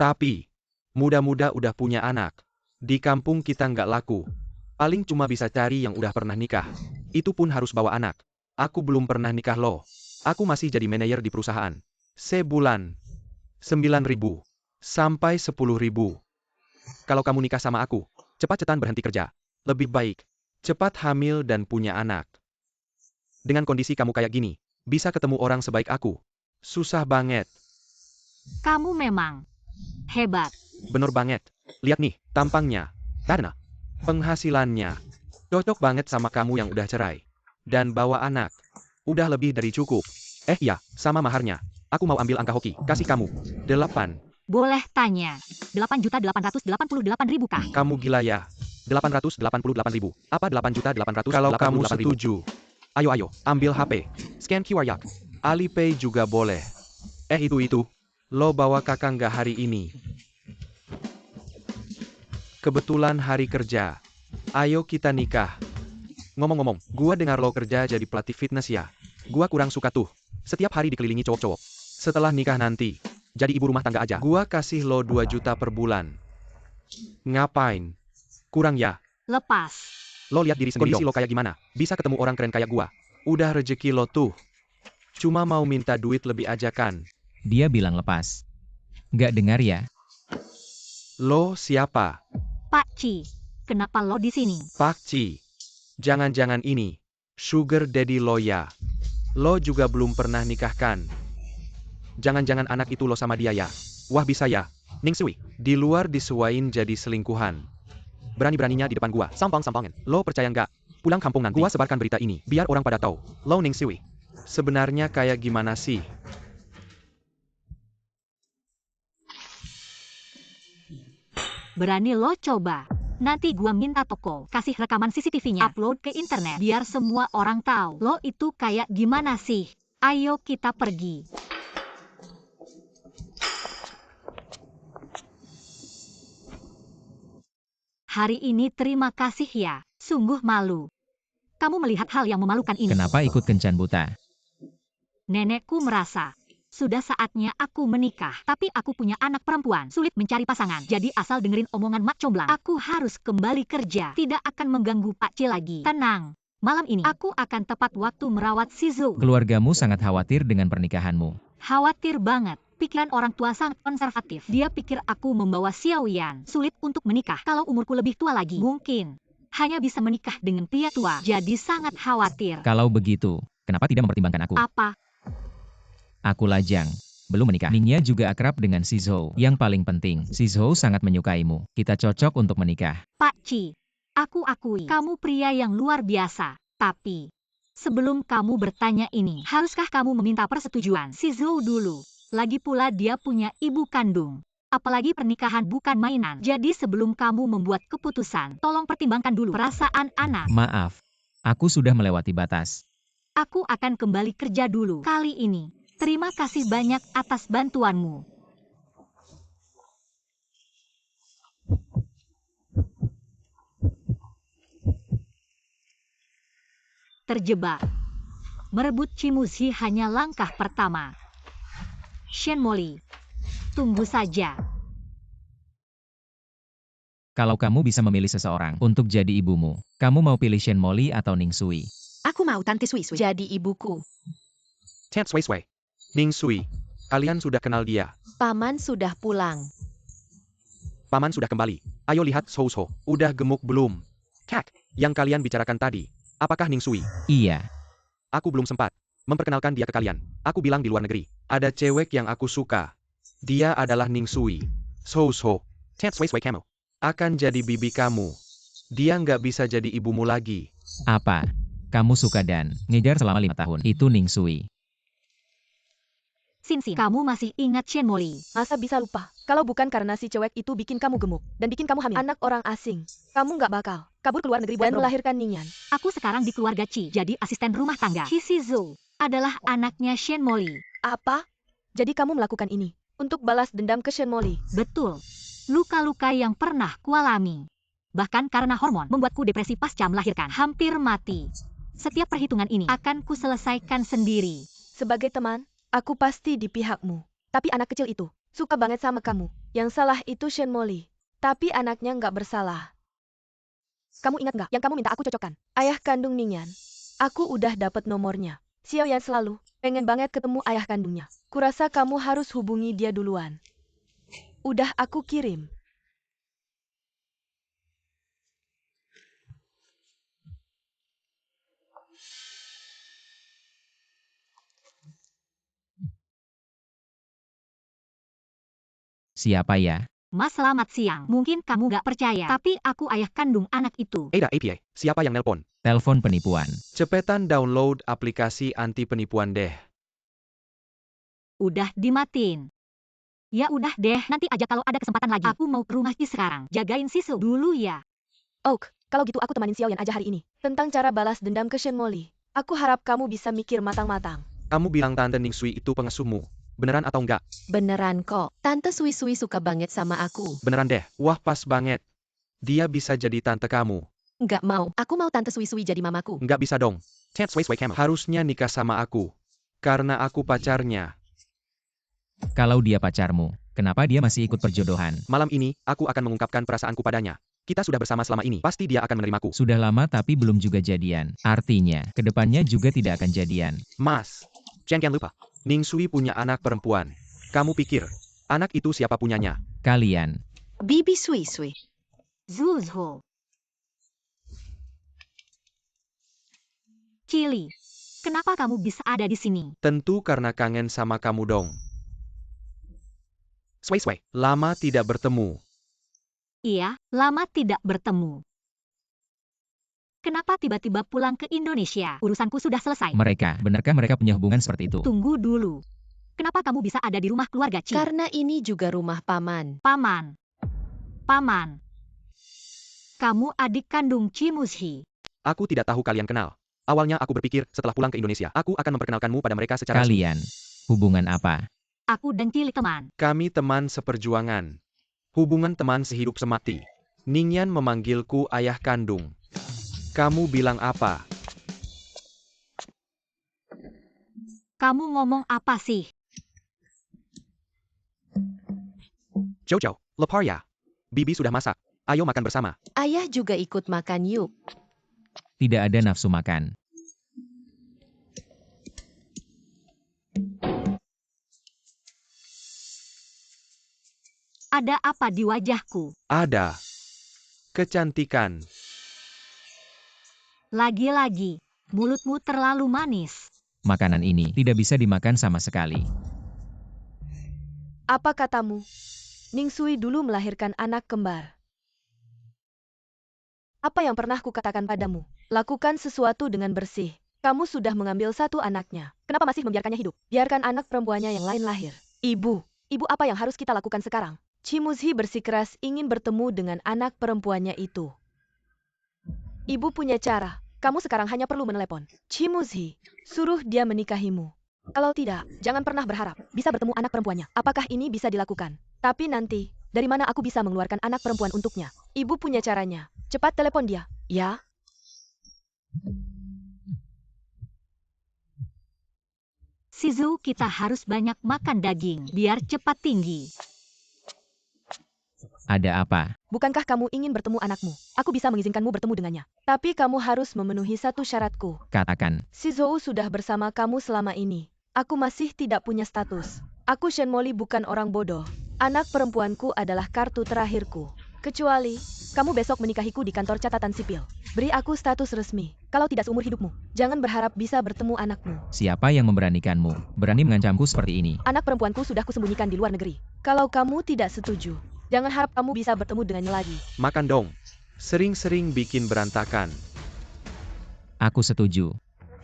Tapi, muda-muda udah punya anak. Di kampung kita nggak laku. Paling cuma bisa cari yang udah pernah nikah. Itu pun harus bawa anak. Aku belum pernah nikah loh. Aku masih jadi manajer di perusahaan. Sebulan 9.000 sampai 10.000. Kalau kamu nikah sama aku, cepat-cepat berhenti kerja. Lebih baik, cepat hamil dan punya anak. Dengan kondisi kamu kayak gini, bisa ketemu orang sebaik aku. Susah banget. Kamu memang Hebat. Bener banget. Lihat nih, tampangnya. Karena penghasilannya cocok banget sama kamu yang udah cerai. Dan bawa anak. Udah lebih dari cukup. Iya, sama maharnya. Aku mau ambil angka hoki. Kasih kamu 8. Boleh tanya. 8.888.000 kah? Kamu gila ya. 888.000. Apa 8.800.000? Kalau kamu setuju. Ayo, ambil HP. Scan QR ya. Alipay juga boleh. Itu. Lo bawa kakak nggak hari ini? Kebetulan hari kerja. Ayo kita nikah. Ngomong-ngomong, gua dengar lo kerja jadi pelatih fitness ya. Gua kurang suka tuh. Setiap hari dikelilingi cowok-cowok. Setelah nikah nanti, jadi ibu rumah tangga aja. Gua kasih lo 2 juta per bulan. Ngapain? Kurang ya? Lepas. Lo lihat diri sendiri, kondisi lo kayak gimana? Bisa ketemu orang keren kayak gua. Udah rezeki lo tuh. Cuma mau minta duit lebih aja kan? Dia bilang lepas. Nggak dengar ya? Lo siapa? Pak Ci, kenapa lo di sini? Pak Ci. Jangan-jangan ini sugar daddy lo ya? Lo juga belum pernah nikah kan? Jangan-jangan anak itu lo sama dia ya? Wah bisa ya? Ning Sui, di luar disuain jadi selingkuhan. Berani-beraninya di depan gua, sampang-sampangin. Lo percaya nggak? Pulang kampung nanti, gua sebarkan berita ini, biar orang pada tahu. Lo Ning Sui, sebenarnya kayak gimana sih? Berani lo coba. Nanti gua minta toko, kasih rekaman CCTV-nya, upload ke internet, biar semua orang tahu. Lo itu kayak gimana sih? Ayo kita pergi. Hari ini terima kasih ya, sungguh malu. Kamu melihat hal yang memalukan ini. Kenapa ikut kencan buta? Nenekku merasa, sudah saatnya aku menikah. Tapi aku punya anak perempuan, sulit mencari pasangan. Jadi asal dengerin omongan Mak Comblang. Aku harus kembali kerja, tidak akan mengganggu Pak C lagi. Tenang, malam ini aku akan tepat waktu merawat si Zhou. Keluargamu sangat khawatir dengan pernikahanmu. Khawatir banget. Pikiran orang tua sangat konservatif. Dia pikir aku membawa Xiaoyan. Sulit untuk menikah kalau umurku lebih tua lagi. Mungkin hanya bisa menikah dengan pria tua. Jadi sangat khawatir. Kalau begitu, kenapa tidak mempertimbangkan aku? Apa? Aku lajang. Belum menikah. Ningnya juga akrab dengan si Zhou. Yang paling penting, si Zhou sangat menyukaimu. Kita cocok untuk menikah. Pak Ci, aku akui kamu pria yang luar biasa. Tapi sebelum kamu bertanya ini, haruskah kamu meminta persetujuan si Zhou dulu? Lagi pula dia punya ibu kandung. Apalagi pernikahan bukan mainan. Jadi sebelum kamu membuat keputusan, tolong pertimbangkan dulu perasaan anak. Maaf, aku sudah melewati batas. Aku akan kembali kerja dulu kali ini. Terima kasih banyak atas bantuanmu. Terjebak. Merebut Cimuzi hanya langkah pertama. Shen Molly, tunggu saja. Kalau kamu bisa memilih seseorang untuk jadi ibumu, kamu mau pilih Shen Molly atau Ning Sui? Aku mau Tante Sui Sui jadi ibuku. Chance Wei. Ning Sui, kalian sudah kenal dia. Paman sudah pulang. Paman sudah kembali. Ayo lihat Zhou. Udah gemuk belum? Kak, yang kalian bicarakan tadi, apakah Ning Sui? Iya. Aku belum sempat memperkenalkan dia ke kalian. Aku bilang di luar negeri. Ada cewek yang aku suka. Dia adalah Ning Sui. Zhou. Chance Wei kamu akan jadi bibi kamu. Dia nggak bisa jadi ibumu lagi. Apa? Kamu suka dan ngejar selama 5 tahun. Itu Ning Sui. Sin, kamu masih ingat Shen Molly? Masa bisa lupa? Kalau bukan karena si cewek itu bikin kamu gemuk dan bikin kamu hamil, anak orang asing, kamu nggak bakal kabur ke luar negeri dan melahirkan Ningyan. Aku sekarang di keluarga Ci, jadi asisten rumah tangga. Si Zhou adalah anaknya Shen Molly. Apa? Jadi kamu melakukan ini untuk balas dendam ke Shen Molly? Betul. Luka-luka yang pernah kualami. Bahkan karena hormon membuatku depresi pasca melahirkan. Hampir mati. Setiap perhitungan ini akan kuselesaikan sendiri. Sebagai teman, aku pasti di pihakmu. Tapi anak kecil itu suka banget sama kamu. Yang salah itu Shen Molly. Tapi anaknya nggak bersalah. Kamu ingat nggak yang kamu minta aku cocokkan? Ayah kandung Ningyan. Aku udah dapet nomornya. Xiaoyan selalu pengen banget ketemu ayah kandungnya. Kurasa kamu harus hubungi dia duluan. Udah aku kirim. Siapa ya? Mas selamat siang. Mungkin kamu gak percaya, tapi aku ayah kandung anak itu. Ada API, siapa yang nelpon? Telepon penipuan. Cepetan download aplikasi anti penipuan deh. Udah dimatiin. Ya udah deh, nanti aja kalau ada kesempatan lagi. Aku mau ke rumah Ci sekarang. Jagain Sisu dulu ya. Oak, kalau gitu aku temanin Xiaoyan aja hari ini. Tentang cara balas dendam ke Shen Molly. Aku harap kamu bisa mikir matang-matang. Kamu bilang Tante Ningsui itu pengasuhmu. Beneran atau enggak? Beneran kok. Tante Sui-Sui suka banget sama aku. Beneran deh. Wah, pas banget. Dia bisa jadi tante kamu. Nggak mau. Aku mau Tante Sui-Sui jadi mamaku. Nggak bisa dong. Chance Wei Kamu harusnya nikah sama aku. Karena aku pacarnya. Kalau dia pacarmu, kenapa dia masih ikut perjodohan? Malam ini, aku akan mengungkapkan perasaanku padanya. Kita sudah bersama selama ini. Pasti dia akan menerimaku. Sudah lama tapi belum juga jadian. Artinya, kedepannya juga tidak akan jadian. Mas, jangan lupa. Ningsui punya anak perempuan. Kamu pikir, anak itu siapa punyanya? Kalian, Bibi Sui-Sui. Zuzho. Cili, kenapa kamu bisa ada di sini? Tentu karena kangen sama kamu dong. Sway, lama tidak bertemu. Iya, lama tidak bertemu. Kenapa tiba-tiba pulang ke Indonesia? Urusanku sudah selesai. benarkah mereka punya hubungan seperti itu? Tunggu dulu. Kenapa kamu bisa ada di rumah keluarga Ci? Karena ini juga rumah paman. Paman. Paman. Kamu adik kandung Ci Muzhi. Aku tidak tahu kalian kenal. Awalnya aku berpikir setelah pulang ke Indonesia, aku akan memperkenalkanmu pada mereka secara resmi. Kalian, hubungan apa? Aku dan Cili teman. Kami teman seperjuangan. Hubungan teman sehidup semati. Ningyan memanggilku ayah kandung. Kamu bilang apa? Kamu ngomong apa sih? Jojo, lapar ya? Bibi sudah masak. Ayo makan bersama. Ayah juga ikut makan yuk. Tidak ada nafsu makan. Ada apa di wajahku? Ada. Kecantikan. Lagi-lagi, mulutmu terlalu manis. Makanan ini tidak bisa dimakan sama sekali. Apa katamu? Ningsui dulu melahirkan anak kembar. Apa yang pernah kukatakan padamu? Lakukan sesuatu dengan bersih. Kamu sudah mengambil satu anaknya. Kenapa masih membiarkannya hidup? Biarkan anak perempuannya yang lain lahir. Ibu apa yang harus kita lakukan sekarang? Ci Muzhi bersikeras ingin bertemu dengan anak perempuannya itu. Ibu punya cara. Kamu sekarang hanya perlu menelepon Ci Muzhi. Suruh dia menikahimu. Kalau tidak, jangan pernah berharap bisa bertemu anak perempuannya. Apakah ini bisa dilakukan? Tapi nanti, dari mana aku bisa mengeluarkan anak perempuan untuknya? Ibu punya caranya. Cepat telepon dia. Ya? Sizu, kita harus banyak makan daging, biar cepat tinggi. Ada apa? Bukankah kamu ingin bertemu anakmu? Aku bisa mengizinkanmu bertemu dengannya. Tapi kamu harus memenuhi satu syaratku. Katakan, Si Zhou sudah bersama kamu selama ini. Aku masih tidak punya status. Aku Shen Molly bukan orang bodoh. Anak perempuanku adalah kartu terakhirku. Kecuali, kamu besok menikahiku di kantor catatan sipil. Beri aku status resmi. Kalau tidak seumur hidupmu, jangan berharap bisa bertemu anakmu. siapa yang memberanikanmu? Berani mengancamku seperti ini? Anak perempuanku sudah kusembunyikan di luar negeri. Kalau kamu tidak setuju, jangan harap kamu bisa bertemu dengannya lagi. Makan dong. Sering-sering bikin berantakan. Aku setuju.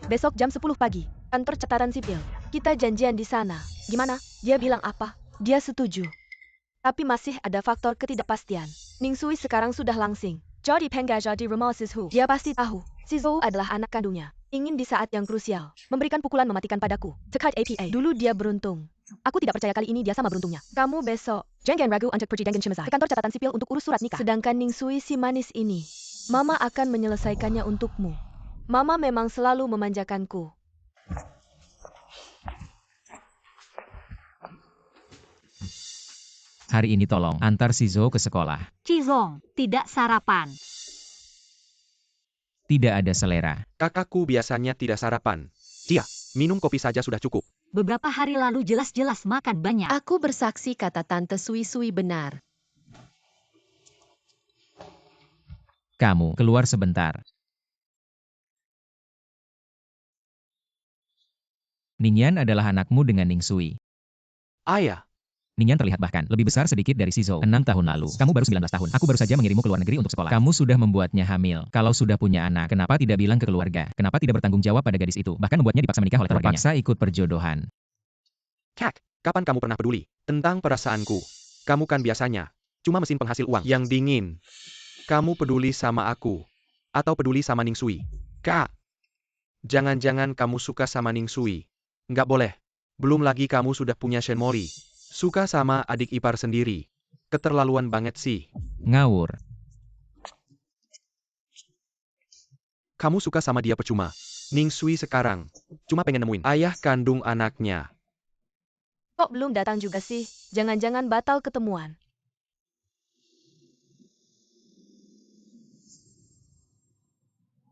Besok jam 10 pagi, kantor catatan sipil. Kita janjian di sana. Gimana? Dia bilang apa? Dia setuju. Tapi masih ada faktor ketidakpastian. Ningsui sekarang sudah langsing. Jadi penggaja di rumah Sizhu. Dia pasti tahu, si Zhou adalah anak kandungnya. Ingin di saat yang krusial, memberikan pukulan mematikan padaku. Dekat APA. Dulu dia beruntung. Aku tidak percaya kali ini dia sama beruntungnya. Kamu besok, jangan ragu untuk pergi dengan Shimazai ke kantor catatan sipil untuk urus surat nikah. Sedangkan Ningsui si manis ini, Mama akan menyelesaikannya untukmu. Mama memang selalu memanjakanku. Hari ini tolong antar si Zhou ke sekolah. Cizong, tidak sarapan. Tidak ada selera. Kakakku biasanya tidak sarapan. Dia, minum kopi saja sudah cukup. Beberapa hari lalu jelas-jelas makan banyak. Aku bersaksi kata Tante Sui-Sui benar. Kamu keluar sebentar. Ningyan adalah anakmu dengan Ningsui. Ayah, Ningyan terlihat bahkan lebih besar sedikit dari Shizou 6 tahun lalu. Kamu baru 19 tahun. Aku baru saja mengirimmu ke luar negeri untuk sekolah. Kamu sudah membuatnya hamil. Kalau sudah punya anak, kenapa tidak bilang ke keluarga? Kenapa tidak bertanggung jawab pada gadis itu? Bahkan membuatnya dipaksa menikah oleh keluarganya. Terpaksa ikut perjodohan. Kak, kapan kamu pernah peduli tentang perasaanku? Kamu kan biasanya cuma mesin penghasil uang yang dingin. Kamu peduli sama aku atau peduli sama Ningsui? Kak, jangan-jangan kamu suka sama Ningsui? Nggak boleh. Belum lagi kamu sudah punya Shenmori. Suka sama adik ipar sendiri. Keterlaluan banget sih. Ngawur. Kamu suka sama dia percuma. Ningsui sekarang cuma pengen nemuin ayah kandung anaknya. Kok belum datang juga sih? Jangan-jangan batal ketemuan.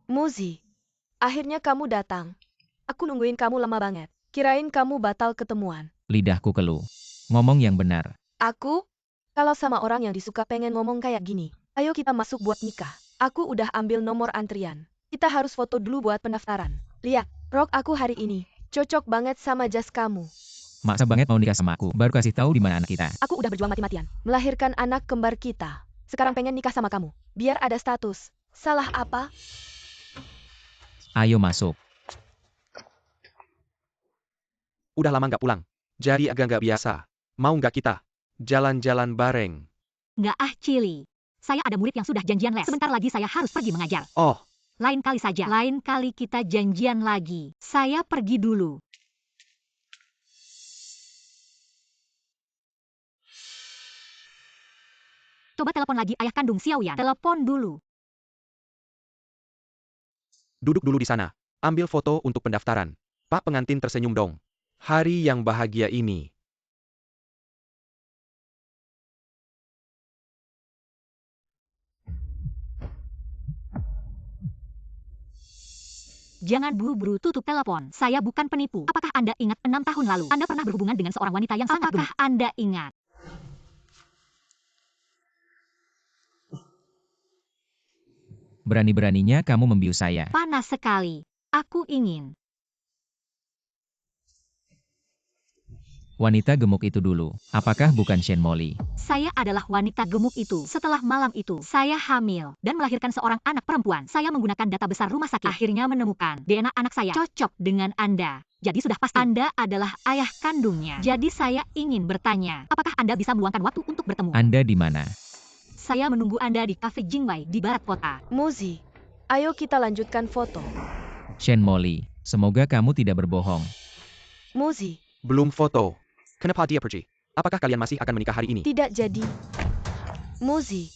Muzi, akhirnya kamu datang. Aku nungguin kamu lama banget. Kirain kamu batal ketemuan. Lidahku keluh. Ngomong yang benar. Aku? Kalau sama orang yang disuka pengen ngomong kayak gini. Ayo kita masuk buat nikah. Aku udah ambil nomor antrian. Kita harus foto dulu buat pendaftaran. Lihat, rok aku hari ini. Cocok banget sama jas kamu. Maksa banget mau nikah sama aku. Baru kasih tahu di mana anak kita. Aku udah berjuang mati-matian. Melahirkan anak kembar kita. Sekarang pengen nikah sama kamu. Biar ada status. Salah apa? Ayo masuk. Udah lama nggak pulang. Jadi agak nggak biasa. Mau nggak kita jalan-jalan bareng? Nggak Cili. Saya ada murid yang sudah janjian les. Sebentar lagi saya harus pergi mengajar. Oh, Lain kali saja. Lain kali kita janjian lagi. Saya pergi dulu. Coba telepon lagi ayah kandung Xiaoyan. Telepon dulu. duduk dulu di sana. Ambil foto untuk pendaftaran. Pak pengantin tersenyum dong. Hari yang bahagia ini. Jangan buru-buru tutup telepon. Saya bukan penipu. Apakah Anda ingat 6 tahun lalu? Anda pernah berhubungan dengan seorang wanita yang sangat gemuk. Apakah Anda ingat? Berani-beraninya kamu membius saya. Panas sekali. Aku ingin. Wanita gemuk itu dulu. Apakah bukan Shenmoli? Saya adalah wanita gemuk itu. Setelah malam itu, saya hamil dan melahirkan seorang anak perempuan. Saya menggunakan data besar rumah sakit. Akhirnya menemukan DNA anak saya cocok dengan Anda. Jadi sudah pasti Anda adalah ayah kandungnya. Jadi saya ingin bertanya, apakah Anda bisa meluangkan waktu untuk bertemu? Anda di mana? Saya menunggu Anda di Cafe Jingwei di barat kota. Muzi, ayo kita lanjutkan foto. Shenmoli, semoga kamu tidak berbohong. Muzi, Belum foto. Kenapa dia pergi? Apakah kalian masih akan menikah hari ini? tidak jadi. Muzi.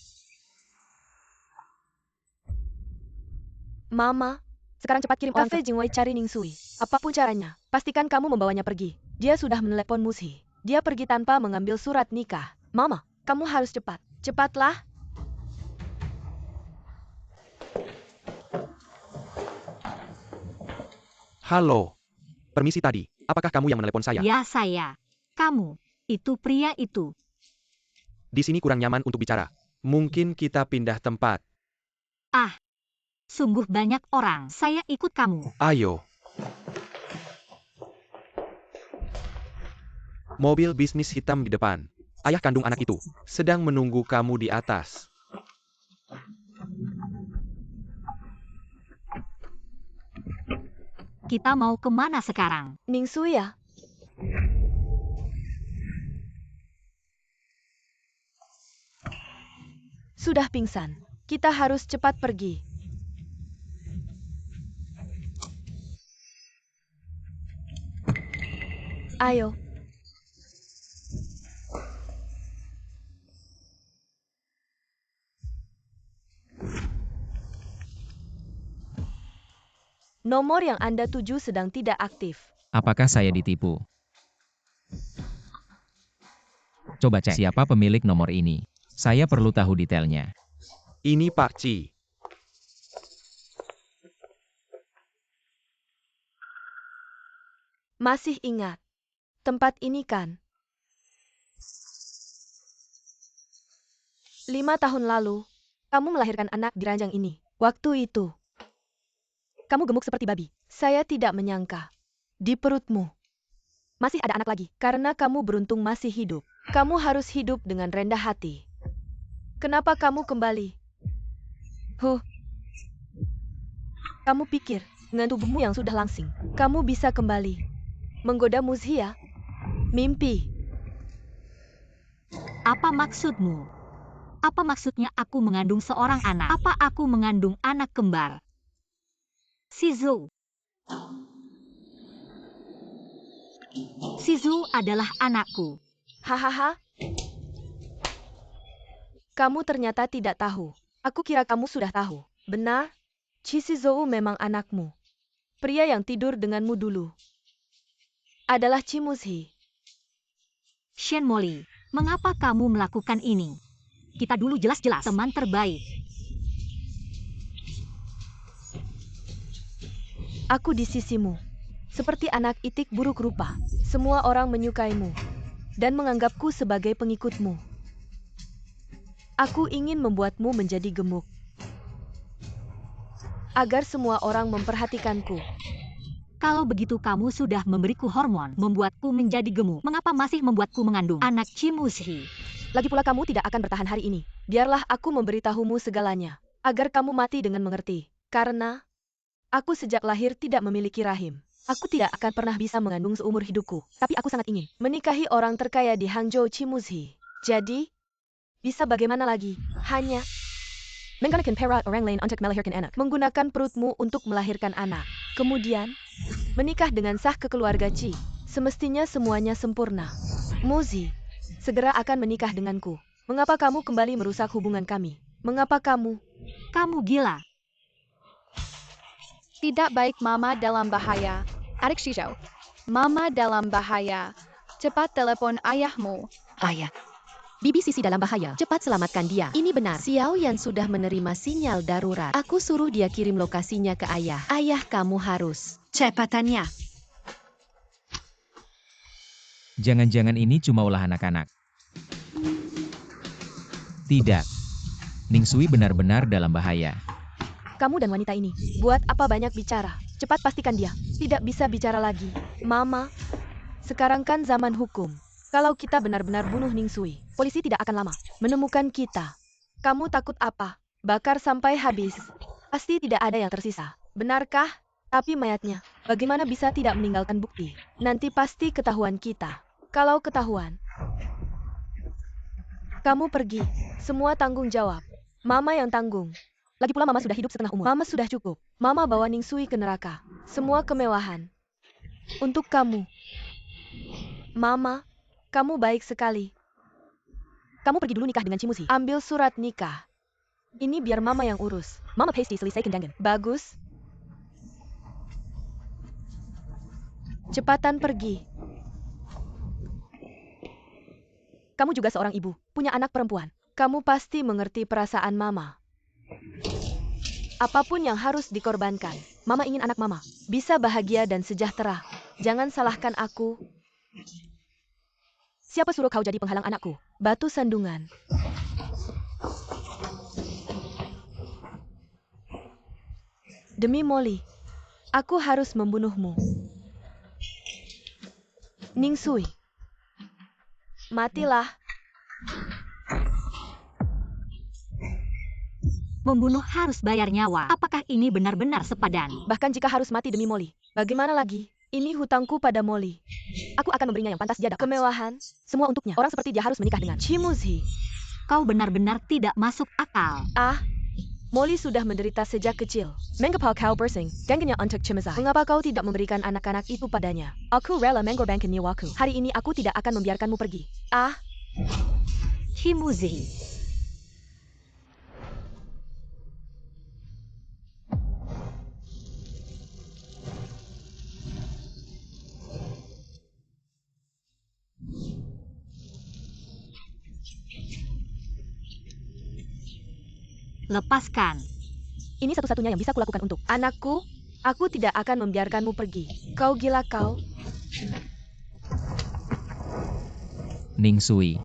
Mama, sekarang cepat kirim orang ke Cafe Jingwei cari Ningsui. Apapun caranya, pastikan kamu membawanya pergi. Dia sudah menelepon Muzi. Dia pergi tanpa mengambil surat nikah. Mama, kamu harus cepat. Cepatlah. Halo. Permisi tadi. Apakah kamu yang menelepon saya? Ya saya. Kamu. Itu pria itu. Di sini kurang nyaman untuk bicara. Mungkin kita pindah tempat. Sungguh banyak orang. Saya ikut kamu. Ayo. Mobil bisnis hitam di depan. Ayah kandung anak itu sedang menunggu kamu di atas. Kita mau kemana sekarang? Ningsui ya? Sudah pingsan. Kita harus cepat pergi. Ayo. Nomor yang Anda tuju sedang tidak aktif. Apakah saya ditipu? Coba cek siapa pemilik nomor ini. Saya perlu tahu detailnya. Ini Pak Ci. Masih ingat tempat ini kan? 5 tahun lalu, kamu melahirkan anak di ranjang ini. Waktu itu, kamu gemuk seperti babi. Saya tidak menyangka. Di perutmu Masih ada anak lagi. Karena kamu beruntung masih hidup. Kamu harus hidup dengan rendah hati. Kenapa kamu kembali? Kamu pikir, dengan tubuhmu yang sudah langsing, kamu bisa kembali menggoda Muzhia? Mimpi. Apa maksudmu? Apa maksudnya aku mengandung seorang anak? Apa aku mengandung anak kembar? Shizu. Shizu adalah anakku. Hahaha. Kamu ternyata tidak tahu. Aku kira kamu sudah tahu. Benar? Shizou memang anakmu. Pria yang tidur denganmu dulu adalah Chimuzhi. Shen Molly, mengapa kamu melakukan ini? Kita dulu jelas-jelas teman terbaik. Aku di sisimu. Seperti anak itik buruk rupa. Semua orang menyukaimu dan menganggapku sebagai pengikutmu. Aku ingin membuatmu menjadi gemuk. Agar semua orang memperhatikanku. Kalau begitu kamu sudah memberiku hormon, membuatku menjadi gemuk. Mengapa masih membuatku mengandung anak Chimuzhi? Lagi pula kamu tidak akan bertahan hari ini. Biarlah aku memberitahumu segalanya. Agar kamu mati dengan mengerti. Karena aku sejak lahir tidak memiliki rahim. Aku tidak akan pernah bisa mengandung seumur hidupku. Tapi aku sangat ingin menikahi orang terkaya di Hangzhou Chimuzhi. Jadi, bisa bagaimana lagi? Hanya menggunakan perut orang lain untuk melahirkan anak. Menggunakan perutmu untuk melahirkan anak. Kemudian, menikah dengan sah ke keluarga Chi. Semestinya semuanya sempurna. Muzhi segera akan menikah denganku. Mengapa kamu kembali merusak hubungan kami? Mengapa kamu? Kamu gila. Tidak baik, Mama dalam bahaya. Adik Shizou. Mama dalam bahaya. Cepat telepon ayahmu. Ayah. Bibi Sisi dalam bahaya. Cepat selamatkan dia. Ini benar. Xiao Yan sudah menerima sinyal darurat. Aku suruh dia kirim lokasinya ke ayah. Ayah, kamu harus cepatannya. Jangan-jangan ini cuma ulah anak-anak. Tidak. Ning Sui benar-benar dalam bahaya. Kamu dan wanita ini, buat apa banyak bicara? Cepat pastikan dia tidak bisa bicara lagi. Mama, sekarang kan zaman hukum. Kalau kita benar-benar bunuh Ning Sui, polisi tidak akan lama menemukan kita. Kamu takut apa? Bakar sampai habis. Pasti tidak ada yang tersisa. Benarkah? Tapi mayatnya, bagaimana bisa tidak meninggalkan bukti? Nanti pasti ketahuan kita. Kalau ketahuan, kamu pergi. Semua tanggung jawab. Mama yang tanggung. Lagi pula Mama sudah hidup setengah umur. Mama sudah cukup. Mama bawa Ning Sui ke neraka. Semua kemewahan untuk kamu. Mama, kamu baik sekali. Kamu pergi dulu nikah dengan Chimuzhi. Ambil surat nikah. Ini biar Mama yang urus. Mama pasti selesaikan jangan. Bagus. Cepatan pergi. Kamu juga seorang ibu, punya anak perempuan. Kamu pasti mengerti perasaan Mama. Apapun yang harus dikorbankan, Mama ingin anak Mama bisa bahagia dan sejahtera. Jangan salahkan aku. Siapa suruh kau jadi penghalang anakku? Batu sandungan. Demi Molly, aku harus membunuhmu. Ning Sui, matilah. Membunuh harus bayar nyawa. Apakah ini benar-benar sepadan? Bahkan jika harus mati demi Molly, bagaimana lagi? Ini hutangku pada Molly. Aku akan memberinya yang pantas dia dapat. Kemewahan, semua untuknya. Orang seperti dia harus menikah dengan Chimuzhi. Kau benar-benar tidak masuk akal. Molly sudah menderita sejak kecil. Mengapa kau bersaing dengannya untuk Chimuzhi? Mengapa kau tidak memberikan anak-anak itu padanya? Aku rela mengorbankan nyawaku. Hari ini aku tidak akan membiarkanmu pergi. Chimuzhi. Lepaskan. Ini satu-satunya yang bisa kulakukan untuk anakku. Aku tidak akan membiarkanmu pergi. Kau gila kau. Ning Sui.